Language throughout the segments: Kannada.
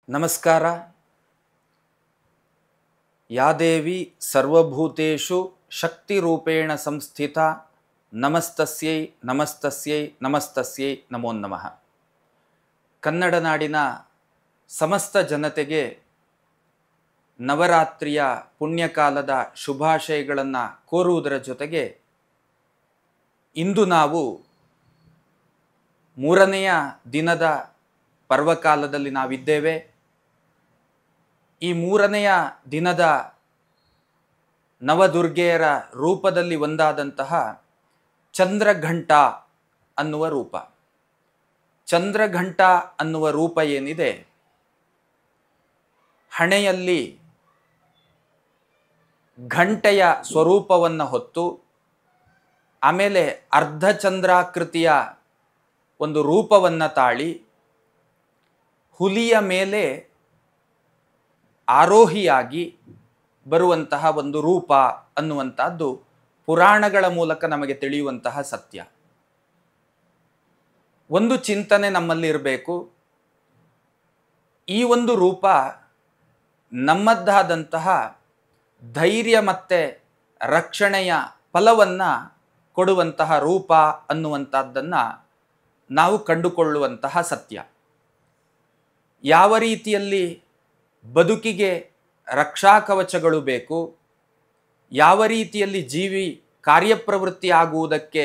ನಮಸ್ಕಾರ. ಯಾ ದೇವಿ ಸರ್ವಭೂತೇಷು ಶಕ್ತಿರೂಪೇಣ ಸಂಸ್ಥಿತ ನಮಸ್ತಸ್ಯೈ ನಮಸ್ತಸ್ಯೈ ನಮಸ್ತಸ್ಯೈ ನಮೋ ನಮಃ. ಕನ್ನಡ ನಾಡಿನ ಸಮಸ್ತ ಜನತೆಗೆ ನವರಾತ್ರಿಯ ಪುಣ್ಯಕಾಲದ ಶುಭಾಶಯಗಳನ್ನು ಕೋರುವುದರ ಜೊತೆಗೆ ಇಂದು ನಾವು ಮೂರನೆಯ ದಿನದ ಪರ್ವಕಾಲದಲ್ಲಿ ನಾವಿದ್ದೇವೆ. ಈ ಮೂರನೆಯ ದಿನದ ನವದುರ್ಗೆಯರ ರೂಪದಲ್ಲಿ ಒಂದಾದಂತಹ ಚಂದ್ರಘಂಟ ಅನ್ನುವ ರೂಪ. ಚಂದ್ರಘಂಟ ಅನ್ನುವ ರೂಪ ಏನಿದೆ, ಹಣೆಯಲ್ಲಿ ಘಂಟೆಯ ಸ್ವರೂಪವನ್ನು ಹೊತ್ತು ಆಮೇಲೆ ಅರ್ಧಚಂದ್ರಾಕೃತಿಯ ಒಂದು ರೂಪವನ್ನು ತಾಳಿ ಹುಲಿಯ ಮೇಲೆ ಆರೋಹಿಯಾಗಿ ಬರುವಂತಹ ಒಂದು ರೂಪ ಅನ್ನುವಂಥದ್ದು ಪುರಾಣಗಳ ಮೂಲಕ ನಮಗೆ ತಿಳಿಯುವಂತಹ ಸತ್ಯ. ಒಂದು ಚಿಂತನೆ ನಮ್ಮಲ್ಲಿ ಇರಬೇಕು. ಈ ಒಂದು ರೂಪ ನಮ್ಮದ್ದಾದಂತಹ ಧೈರ್ಯ ಮತ್ತು ರಕ್ಷಣೆಯ ಫಲವನ್ನು ಕೊಡುವಂತಹ ರೂಪ ಅನ್ನುವಂಥದ್ದನ್ನು ನಾವು ಕಂಡುಕೊಳ್ಳುವಂತಹ ಸತ್ಯ. ಯಾವ ರೀತಿಯಲ್ಲಿ ಬದುಕಿಗೆ ರಕ್ಷಾ ಕವಚಗಳು ಬೇಕು, ಯಾವ ರೀತಿಯಲ್ಲಿ ಜೀವಿ ಕಾರ್ಯಪ್ರವೃತ್ತಿ ಆಗುವುದಕ್ಕೆ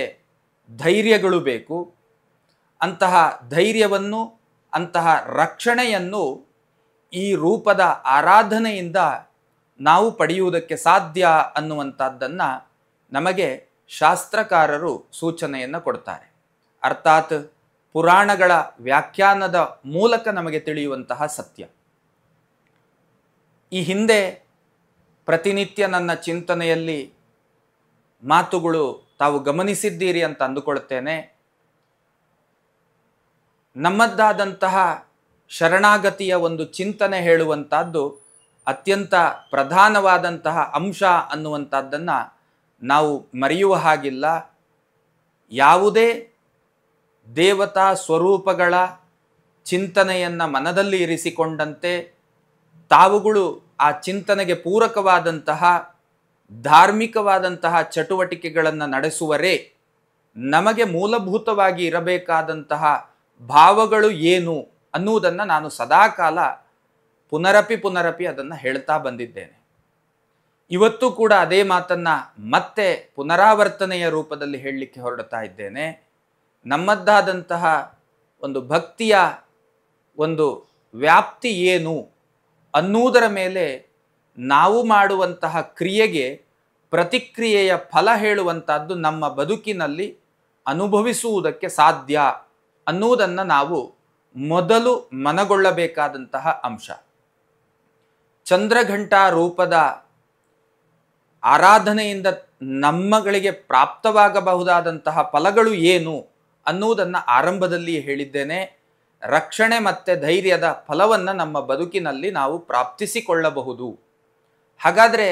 ಧೈರ್ಯಗಳು ಬೇಕು, ಅಂತಹ ಧೈರ್ಯವನ್ನು ಅಂತಹ ರಕ್ಷಣೆಯನ್ನು ಈ ರೂಪದ ಆರಾಧನೆಯಿಂದ ನಾವು ಪಡೆಯುವುದಕ್ಕೆ ಸಾಧ್ಯ ಅನ್ನುವಂಥದ್ದನ್ನು ನಮಗೆ ಶಾಸ್ತ್ರಕಾರರು ಸೂಚನೆಯನ್ನು ಕೊಡ್ತಾರೆ. ಅರ್ಥಾತ್ ಪುರಾಣಗಳ ವ್ಯಾಖ್ಯಾನದ ಮೂಲಕ ನಮಗೆ ತಿಳಿಯುವಂತಹ ಸತ್ಯ. ಈ ಹಿಂದೆ ಪ್ರತಿನಿತ್ಯ ನನ್ನ ಚಿಂತನೆಯಲ್ಲಿ ಮಾತುಗಳು ತಾವು ಗಮನಿಸಿದ್ದೀರಿ ಅಂತ ಅಂದುಕೊಳ್ತೇನೆ. ನಮ್ಮದ್ದಾದಂತಹ ಶರಣಾಗತಿಯ ಒಂದು ಚಿಂತನೆ ಹೇಳುವಂಥದ್ದು ಅತ್ಯಂತ ಪ್ರಧಾನವಾದಂತಹ ಅಂಶ ಅನ್ನುವಂಥದ್ದನ್ನು ನಾವು ಮರೆಯುವ ಹಾಗಿಲ್ಲ. ಯಾವುದೇ ದೇವತಾ ಸ್ವರೂಪಗಳ ಚಿಂತನೆಯನ್ನು ಮನದಲ್ಲಿ ಇರಿಸಿಕೊಂಡಂತೆ ತಾವುಗಳು ಆ ಚಿಂತನೆಗೆ ಪೂರಕವಾದಂತಹ ಧಾರ್ಮಿಕವಾದಂತಹ ಚಟುವಟಿಕೆಗಳನ್ನು ನಡೆಸುವರೇ ನಮಗೆ ಮೂಲಭೂತವಾಗಿ ಇರಬೇಕಾದಂತಹ ಭಾವಗಳು ಏನು ಅನ್ನುವುದನ್ನು ನಾನು ಸದಾಕಾಲ ಪುನರಪಿ ಅದನ್ನು ಹೇಳ್ತಾ ಬಂದಿದ್ದೇನೆ. ಇವತ್ತು ಕೂಡ ಅದೇ ಮಾತನ್ನು ಮತ್ತೆ ಪುನರಾವರ್ತನೆಯ ರೂಪದಲ್ಲಿ ಹೇಳಲಿಕ್ಕೆ ಹೊರಡ್ತಾ ಇದ್ದೇನೆ. ನಮ್ಮದ್ದಾದಂತಹ ಒಂದು ಭಕ್ತಿಯ ಒಂದು ವ್ಯಾಪ್ತಿ ಏನು ಅನ್ನುವುದರ ಮೇಲೆ ನಾವು ಮಾಡುವಂತಹ ಕ್ರಿಯೆಗೆ ಪ್ರತಿಕ್ರಿಯೆಯ ಫಲ ಹೇಳುವಂಥದ್ದು ನಮ್ಮ ಬದುಕಿನಲ್ಲಿ ಅನುಭವಿಸುವುದಕ್ಕೆ ಸಾಧ್ಯ ಅನ್ನುವುದನ್ನು ನಾವು ಮೊದಲು ಮನಗೊಳ್ಳಬೇಕಾದಂತಹ ಅಂಶ. ಚಂದ್ರಘಂಟ ರೂಪದ ಆರಾಧನೆಯಿಂದ ನಮ್ಮಗಳಿಗೆ ಪ್ರಾಪ್ತವಾಗಬಹುದಾದಂತಹ ಫಲಗಳು ಏನು ಅನ್ನುವುದನ್ನು ಆರಂಭದಲ್ಲಿ ಹೇಳಿದ್ದೇನೆ. ರಕ್ಷಣೆ ಮತ್ತು ಧೈರ್ಯದ ಫಲವನ್ನು ನಮ್ಮ ಬದುಕಿನಲ್ಲಿ ನಾವು ಪ್ರಾಪ್ತಿಸಿಕೊಳ್ಳಬಹುದು. ಹಾಗಾದರೆ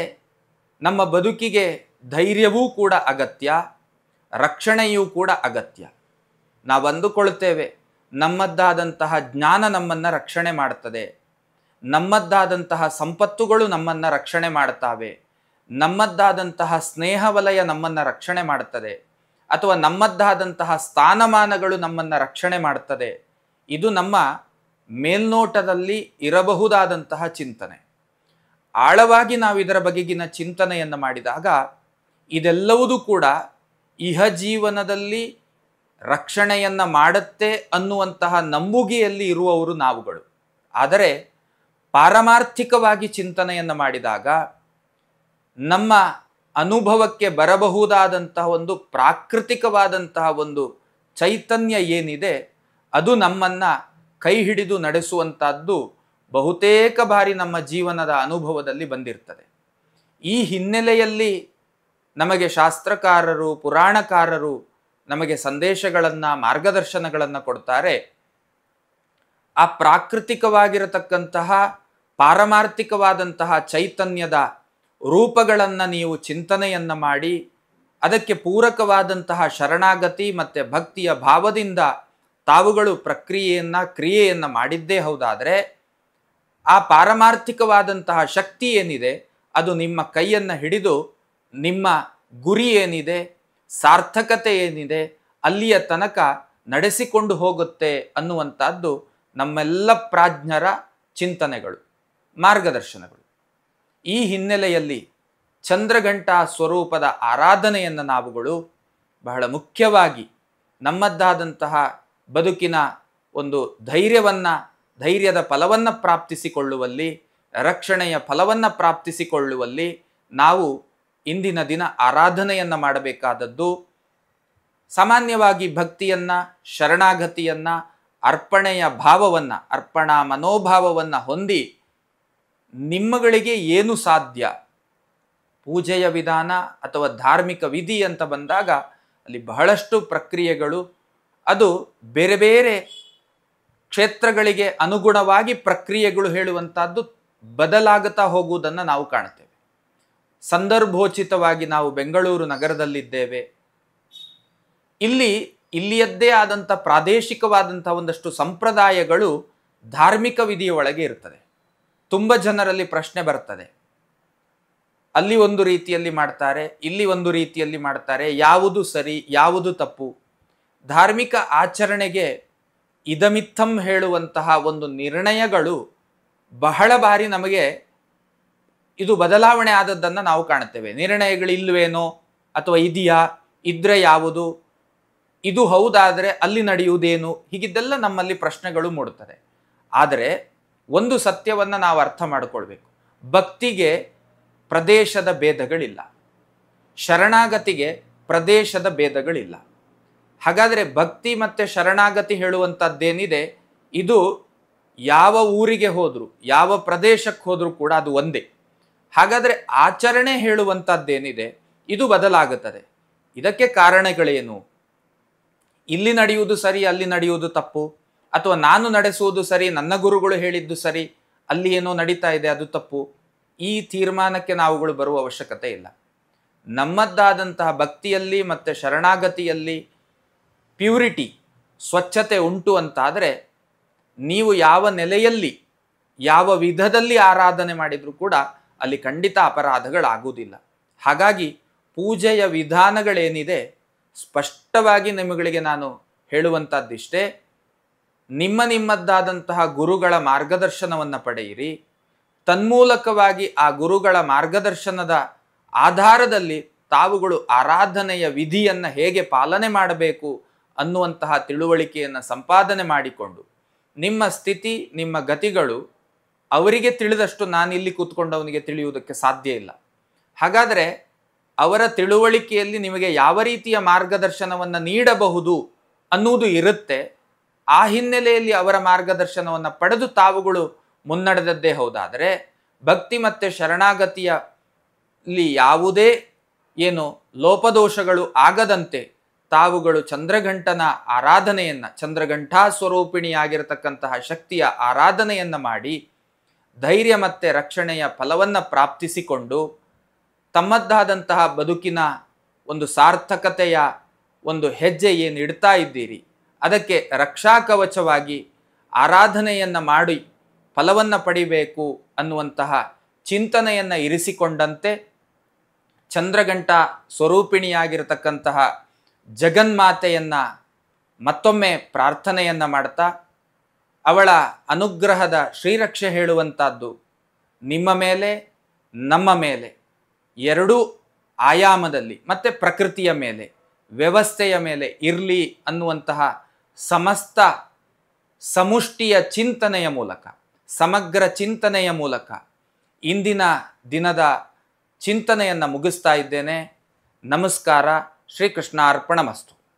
ನಮ್ಮ ಬದುಕಿಗೆ ಧೈರ್ಯವೂ ಕೂಡ ಅಗತ್ಯ, ರಕ್ಷಣೆಯೂ ಕೂಡ ಅಗತ್ಯ. ನಾವು ಅಂದುಕೊಳ್ತೇವೆ ನಮ್ಮದ್ದಾದಂತಹ ಜ್ಞಾನ ನಮ್ಮನ್ನು ರಕ್ಷಣೆ ಮಾಡ್ತದೆ, ನಮ್ಮದ್ದಾದಂತಹ ಸಂಪತ್ತುಗಳು ನಮ್ಮನ್ನು ರಕ್ಷಣೆ ಮಾಡ್ತಾವೆ, ನಮ್ಮದ್ದಾದಂತಹ ಸ್ನೇಹ ವಲಯ ನಮ್ಮನ್ನು ರಕ್ಷಣೆ ಮಾಡ್ತದೆ, ಅಥವಾ ನಮ್ಮದ್ದಾದಂತಹ ಸ್ಥಾನಮಾನಗಳು ನಮ್ಮನ್ನು ರಕ್ಷಣೆ ಮಾಡ್ತದೆ. ಇದು ನಮ್ಮ ಮೇಲ್ನೋಟದಲ್ಲಿ ಇರಬಹುದಾದಂತಹ ಚಿಂತನೆ. ಆಳವಾಗಿ ನಾವು ಇದರ ಬಗೆಗಿನ ಚಿಂತನೆಯನ್ನು ಮಾಡಿದಾಗ ಇದೆಲ್ಲವೂ ಕೂಡ ಇಹ ಜೀವನದಲ್ಲಿ ರಕ್ಷಣೆಯನ್ನು ಮಾಡುತ್ತೆ ಅನ್ನುವಂತಹ ನಂಬುಗೆಯಲ್ಲಿ ಇರುವವರು ನಾವುಗಳು. ಆದರೆ ಪಾರಮಾರ್ಥಿಕವಾಗಿ ಚಿಂತನೆಯನ್ನು ಮಾಡಿದಾಗ ನಮ್ಮ ಅನುಭವಕ್ಕೆ ಬರಬಹುದಾದಂತಹ ಒಂದು ಪ್ರಾಕೃತಿಕವಾದಂತಹ ಒಂದು ಚೈತನ್ಯ ಏನಿದೆ ಅದು ನಮ್ಮನ್ನು ಕೈ ಹಿಡಿದು ನಡೆಸುವಂಥದ್ದು ಬಹುತೇಕ ಬಾರಿ ನಮ್ಮ ಜೀವನದ ಅನುಭವದಲ್ಲಿ ಬಂದಿರ್ತದೆ. ಈ ಹಿನ್ನೆಲೆಯಲ್ಲಿ ನಮಗೆ ಶಾಸ್ತ್ರಕಾರರು ಪುರಾಣಕಾರರು ನಮಗೆ ಸಂದೇಶಗಳನ್ನು ಮಾರ್ಗದರ್ಶನಗಳನ್ನು ಕೊಡ್ತಾರೆ. ಆ ಪ್ರಾಕೃತಿಕವಾಗಿರತಕ್ಕಂತಹ ಪಾರಮಾರ್ಥಿಕವಾದಂತಹ ಚೈತನ್ಯದ ರೂಪಗಳನ್ನು ನೀವು ಚಿಂತನೆಯನ್ನು ಮಾಡಿ ಅದಕ್ಕೆ ಪೂರಕವಾದಂತಹ ಶರಣಾಗತಿ ಮತ್ತು ಭಕ್ತಿಯ ಭಾವದಿಂದ ತಾವುಗಳು ಕ್ರಿಯೆಯನ್ನು ಮಾಡಿದ್ದೇ ಹೌದಾದರೆ ಆ ಪಾರಮಾರ್ಥಿಕವಾದಂತಹ ಶಕ್ತಿ ಏನಿದೆ ಅದು ನಿಮ್ಮ ಕೈಯನ್ನು ಹಿಡಿದು ನಿಮ್ಮ ಗುರಿ ಏನಿದೆ, ಸಾರ್ಥಕತೆ ಏನಿದೆ, ಅಲ್ಲಿಯ ತನಕ ನಡೆಸಿಕೊಂಡು ಹೋಗುತ್ತೆ ಅನ್ನುವಂಥದ್ದು ನಮ್ಮೆಲ್ಲ ಪ್ರಾಜ್ಞರ ಚಿಂತನೆಗಳು, ಮಾರ್ಗದರ್ಶನಗಳು. ಈ ಹಿನ್ನೆಲೆಯಲ್ಲಿ ಚಂದ್ರಘಂಟಾ ಸ್ವರೂಪದ ಆರಾಧನೆಯನ್ನು ನಾವುಗಳು ಬಹಳ ಮುಖ್ಯವಾಗಿ ನಮ್ಮದ್ದಾದಂತಹ ಬದುಕಿನ ಒಂದು ಧೈರ್ಯದ ಫಲವನ್ನು ಪ್ರಾಪ್ತಿಸಿಕೊಳ್ಳುವಲ್ಲಿ, ರಕ್ಷಣೆಯ ಫಲವನ್ನು ಪ್ರಾಪ್ತಿಸಿಕೊಳ್ಳುವಲ್ಲಿ ನಾವು ಇಂದಿನ ದಿನ ಆರಾಧನೆಯನ್ನು ಮಾಡಬೇಕಾದದ್ದು. ಸಾಮಾನ್ಯವಾಗಿ ಭಕ್ತಿಯನ್ನು, ಶರಣಾಗತಿಯನ್ನು, ಅರ್ಪಣೆಯ ಭಾವವನ್ನು, ಅರ್ಪಣಾ ಮನೋಭಾವವನ್ನು ಹೊಂದಿ ನಿಮ್ಮಗಳಿಗೆ ಏನು ಸಾಧ್ಯ, ಪೂಜೆಯ ವಿಧಾನ ಅಥವಾ ಧಾರ್ಮಿಕ ವಿಧಿ ಅಂತ ಬಂದಾಗ ಅಲ್ಲಿ ಬಹಳಷ್ಟು ಪ್ರಕ್ರಿಯೆಗಳು, ಅದು ಬೇರೆ ಬೇರೆ ಕ್ಷೇತ್ರಗಳಿಗೆ ಅನುಗುಣವಾಗಿ ಪ್ರಕ್ರಿಯೆಗಳು ಹೇಳುವಂಥದ್ದು ಬದಲಾಗುತ್ತಾ ಹೋಗುವುದನ್ನು ನಾವು ಕಾಣ್ತೇವೆ. ಸಂದರ್ಭೋಚಿತವಾಗಿ ನಾವು ಬೆಂಗಳೂರು ನಗರದಲ್ಲಿದ್ದೇವೆ. ಇಲ್ಲಿಯದ್ದೇ ಆದಂಥ ಪ್ರಾದೇಶಿಕವಾದಂಥ ಒಂದಷ್ಟು ಸಂಪ್ರದಾಯಗಳು ಧಾರ್ಮಿಕ ವಿಧಿಯ ಒಳಗೆ ಇರ್ತದೆ. ತುಂಬ ಜನರಲ್ಲಿ ಪ್ರಶ್ನೆ ಬರ್ತದೆ, ಅಲ್ಲಿ ಒಂದು ರೀತಿಯಲ್ಲಿ ಮಾಡ್ತಾರೆ, ಇಲ್ಲಿ ಒಂದು ರೀತಿಯಲ್ಲಿ ಮಾಡ್ತಾರೆ, ಯಾವುದು ಸರಿ ಯಾವುದು ತಪ್ಪು? ಧಾರ್ಮಿಕ ಆಚರಣೆಗೆ ಇದಮಿತ್ತಂ ಹೇಳುವಂತಹ ಒಂದು ನಿರ್ಣಯಗಳು ಬಹಳ ಬಾರಿ ನಮಗೆ ಇದು ಬದಲಾವಣೆ ಆದದ್ದನ್ನು ನಾವು ಕಾಣುತ್ತೇವೆ. ನಿರ್ಣಯಗಳು ಇಲ್ವೇನೋ ಅಥವಾ ಇದೆಯಾ, ಇದ್ರೆ ಯಾವುದು, ಇದು ಹೌದಾದರೆ ಅಲ್ಲಿ ನಡೆಯುವುದೇನು, ಹೀಗಿದ್ದೆಲ್ಲ ನಮ್ಮಲ್ಲಿ ಪ್ರಶ್ನೆಗಳು ಮೂಡುತ್ತದೆ. ಆದರೆ ಒಂದು ಸತ್ಯವನ್ನು ನಾವು ಅರ್ಥ ಮಾಡಿಕೊಳ್ಬೇಕು. ಭಕ್ತಿಗೆ ಪ್ರದೇಶದ ಭೇದಗಳಿಲ್ಲ, ಶರಣಾಗತಿಗೆ ಪ್ರದೇಶದ ಭೇದಗಳಿಲ್ಲ. ಹಾಗಾದರೆ ಭಕ್ತಿ ಮತ್ತು ಶರಣಾಗತಿ ಹೇಳುವಂಥದ್ದೇನಿದೆ, ಇದು ಯಾವ ಊರಿಗೆ ಹೋದರೂ, ಯಾವ ಪ್ರದೇಶಕ್ಕೆ ಹೋದರೂ ಕೂಡ ಅದು ಒಂದೇ. ಹಾಗಾದರೆ ಆಚರಣೆ ಹೇಳುವಂಥದ್ದೇನಿದೆ ಇದು ಬದಲಾಗುತ್ತದೆ. ಇದಕ್ಕೆ ಕಾರಣಗಳೇನು? ಇಲ್ಲಿ ನಡೆಯುವುದು ಸರಿ, ಅಲ್ಲಿ ನಡೆಯುವುದು ತಪ್ಪು, ಅಥವಾ ನಾನು ನಡೆಸುವುದು ಸರಿ, ನನ್ನ ಗುರುಗಳು ಹೇಳಿದ್ದು ಸರಿ, ಅಲ್ಲಿ ಏನೋ ನಡೀತಾ ಇದೆ ಅದು ತಪ್ಪು. ಈ ತೀರ್ಮಾನಕ್ಕೆ ನಾವುಗಳು ಬರುವ ಅವಶ್ಯಕತೆ ಇಲ್ಲ. ನಮ್ಮದ್ದಾದಂತಹ ಭಕ್ತಿಯಲ್ಲಿ ಮತ್ತು ಶರಣಾಗತಿಯಲ್ಲಿ ಪ್ಯೂರಿಟಿ, ಸ್ವಚ್ಛತೆ ಉಂಟು ಅಂತಾದರೆ ನೀವು ಯಾವ ನೆಲೆಯಲ್ಲಿ ಯಾವ ವಿಧದಲ್ಲಿ ಆರಾಧನೆ ಮಾಡಿದರೂ ಕೂಡ ಅಲ್ಲಿ ಖಂಡಿತ ಅಪರಾಧಗಳಾಗುವುದಿಲ್ಲ. ಹಾಗಾಗಿ ಪೂಜೆಯ ವಿಧಾನಗಳೇನಿದೆ ಸ್ಪಷ್ಟವಾಗಿ ನಿಮ್ಮಗಳಿಗೆ ನಾನು ಹೇಳುವಂಥದ್ದಿಷ್ಟೇ. ನಿಮ್ಮದ್ದಾದಂತಹ ಗುರುಗಳ ಮಾರ್ಗದರ್ಶನವನ್ನು ಪಡೆಯಿರಿ. ತನ್ಮೂಲಕವಾಗಿ ಆ ಗುರುಗಳ ಮಾರ್ಗದರ್ಶನದ ಆಧಾರದಲ್ಲಿ ತಾವುಗಳು ಆರಾಧನೆಯ ವಿಧಿಯನ್ನು ಹೇಗೆ ಪಾಲನೆ ಮಾಡಬೇಕು ಅನ್ನುವಂತಹ ತಿಳುವಳಿಕೆಯನ್ನು ಸಂಪಾದನೆ ಮಾಡಿಕೊಂಡು ನಿಮ್ಮ ಸ್ಥಿತಿ, ನಿಮ್ಮ ಗತಿಗಳು ಅವರಿಗೆ ತಿಳಿದಷ್ಟು ನಾನಿಲ್ಲಿ ಕೂತ್ಕೊಂಡವನಿಗೆ ತಿಳಿಯುವುದಕ್ಕೆ ಸಾಧ್ಯ ಇಲ್ಲ. ಹಾಗಾದರೆ ಅವರ ತಿಳುವಳಿಕೆಯಲ್ಲಿ ನಿಮಗೆ ಯಾವ ರೀತಿಯ ಮಾರ್ಗದರ್ಶನವನ್ನು ನೀಡಬಹುದು ಅನ್ನುವುದು ಇರುತ್ತೆ. ಆ ಹಿನ್ನೆಲೆಯಲ್ಲಿ ಅವರ ಮಾರ್ಗದರ್ಶನವನ್ನು ಪಡೆದು ತಾವುಗಳು ಮುನ್ನಡೆದದ್ದೇ ಹೌದಾದರೆ, ಭಕ್ತಿ ಮತ್ತು ಶರಣಾಗತಿಯಲ್ಲಿ ಯಾವುದೇ ಏನು ಲೋಪದೋಷಗಳು ಆಗದಂತೆ ತಾವುಗಳು ಚಂದ್ರಘಂಟನ ಆರಾಧನೆಯನ್ನು, ಚಂದ್ರಘಂಟಾ ಸ್ವರೂಪಿಣಿಯಾಗಿರತಕ್ಕಂತಹ ಶಕ್ತಿಯ ಆರಾಧನೆಯನ್ನು ಮಾಡಿ ಧೈರ್ಯ ಮತ್ತು ರಕ್ಷಣೆಯ ಫಲವನ್ನು ಪ್ರಾಪ್ತಿಸಿಕೊಂಡು ತಮ್ಮದ್ದಾದಂತಹ ಬದುಕಿನ ಒಂದು ಸಾರ್ಥಕತೆಯ ಒಂದು ಹೆಜ್ಜೆ ಏನು ಇಡ್ತಾ ಇದ್ದೀರಿ, ಅದಕ್ಕೆ ರಕ್ಷಾ ಕವಚವಾಗಿ ಆರಾಧನೆಯನ್ನು ಮಾಡಿ ಫಲವನ್ನು ಪಡಿಬೇಕು ಅನ್ನುವಂತಹ ಚಿಂತನೆಯನ್ನು ಇರಿಸಿಕೊಂಡಂತೆ ಚಂದ್ರಘಂಟಾ ಸ್ವರೂಪಿಣಿಯಾಗಿರತಕ್ಕಂತಹ ಜಗನ್ಮಾತೆಯನ್ನು ಮತ್ತೊಮ್ಮೆ ಪ್ರಾರ್ಥನೆಯನ್ನು ಮಾಡ್ತಾ ಅವಳ ಅನುಗ್ರಹದ ಶ್ರೀರಕ್ಷೆ ಹೇಳುವಂಥದ್ದು ನಿಮ್ಮ ಮೇಲೆ, ನಮ್ಮ ಮೇಲೆ, ಎರಡೂ ಆಯಾಮದಲ್ಲಿ ಮತ್ತು ಪ್ರಕೃತಿಯ ಮೇಲೆ, ವ್ಯವಸ್ಥೆಯ ಮೇಲೆ ಇರಲಿ ಅನ್ನುವಂತಹ ಸಮಸ್ತ ಸಮುಷ್ಟಿಯ ಚಿಂತನೆಯ ಮೂಲಕ, ಸಮಗ್ರ ಚಿಂತನೆಯ ಮೂಲಕ ಇಂದಿನ ದಿನದ ಚಿಂತನೆಯನ್ನು ಮುಗಿಸ್ತಾ ಇದ್ದೇನೆ. ನಮಸ್ಕಾರ. ಶ್ರೀಕೃಷ್ಣಾರ್ಪಣಮಸ್ತು.